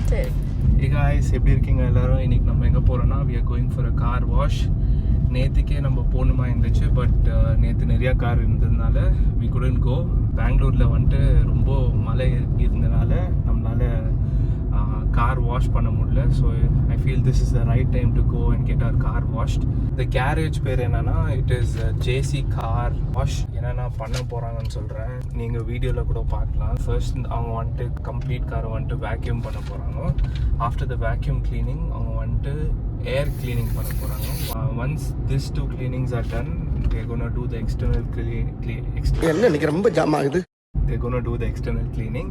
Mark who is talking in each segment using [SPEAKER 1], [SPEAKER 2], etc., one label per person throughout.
[SPEAKER 1] சரி.
[SPEAKER 2] Hey guys, எப்படி இருக்கீங்க எல்லாரும்? இன்னைக்கு நம்ம எங்கே போகிறோன்னா we are going for a car wash. நேற்றுக்கே நம்ம போகணுமா இருந்துச்சு, பட் நேற்று நிறையா கார் இருந்ததுனால we couldn't go. பெங்களூரில் வந்துட்டு ரொம்ப மழை இருந்தனால நம்மளால் கார் வாஷ் பண்ண முடியல. So I feel this is the right time to go and get our car washed. இந்த கேரேஜ் பேர் என்னன்னா it is JC car wash. என்னென்ன பண்ண போகிறாங்கன்னு சொல்கிறேன், நீங்கள் வீடியோவில் கூட பார்க்கலாம். ஃபர்ஸ்ட் அவங்க வந்துட்டு கம்ப்ளீட் காரை வந்துட்டு வேக்யூம் பண்ண போகிறாங்க. ஆஃப்டர் த வேக்யூம் கிளீனிங் அவங்க வந்துட்டு ஏர் கிளீனிங் பண்ண போகிறாங்க. Once this two cleanings are done, they're gonna do the external
[SPEAKER 3] ரொம்ப ஜாம் ஆகுது.
[SPEAKER 2] They're gonna do the external cleaning.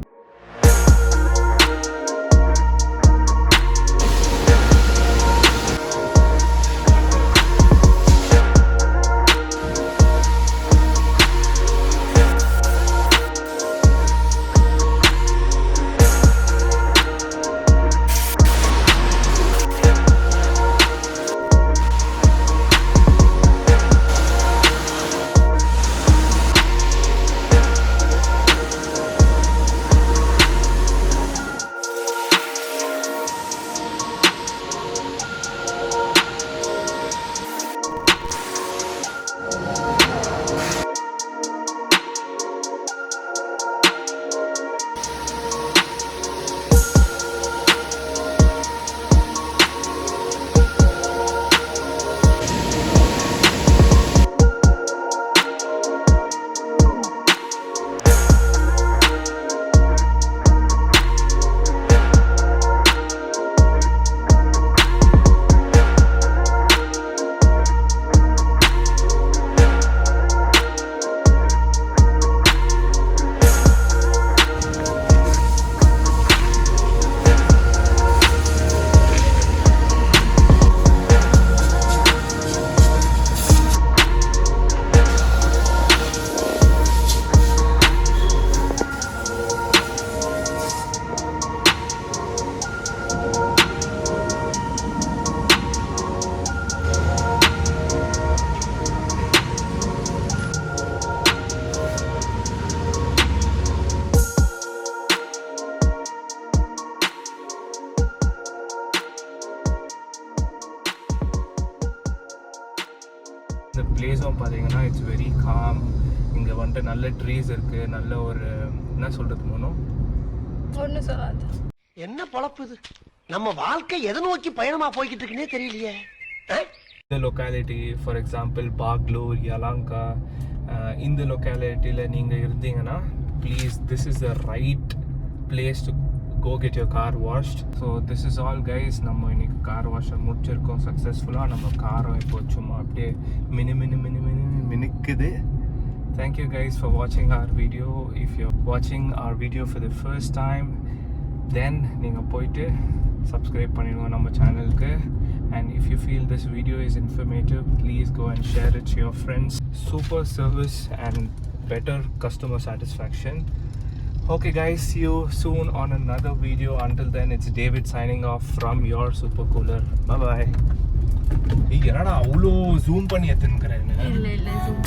[SPEAKER 2] இந்த பிளேஸும் பார்த்தீங்கன்னா இட்ஸ் வெரி காம். இங்கே வந்துட்டு நல்ல ட்ரீஸ் இருக்குது, நல்ல ஒரு என்ன சொல்கிறது போனோம்
[SPEAKER 1] ஒன்றும் சொல்லாது.
[SPEAKER 3] என்ன பொழப்பு இது? நம்ம வாழ்க்கை எதை நோக்கி பயணமாக போய்கிட்டு இருக்குன்னே தெரியலையே.
[SPEAKER 2] இந்த லொக்காலிட்டி ஃபார் எக்ஸாம்பிள் பாக்லூர், யலாங்கா, இந்த லொக்காலிட்டியில் நீங்கள் இருந்தீங்கன்னா please this is the right place to go get your car washed. So this is all guys. நம்ம இன்னைக்கு கார் வாஷ் முடிச்சிருக்கோம் சக்ஸஸ்ஃபுல்லாக. நம்ம காரம் இப்போ சும்மா அப்படியே மினுக்குது. Thank you guys for watching our video. If you're watching our video for the first time, then நீங்கள் போயிட்டு subscribe பண்ணிடுங்க நம்ம சேனலுக்கு. And if you feel this video is informative, please go and share it to your friends. Super service and better customer satisfaction. Okay guys, see you soon on another video. Until then, it's David signing off from your super cooler. Bye bye. Hey, என்னடா அவ்ளோ zoom பண்ணி எடுத்துக்கறேன்.
[SPEAKER 1] இல்ல zoom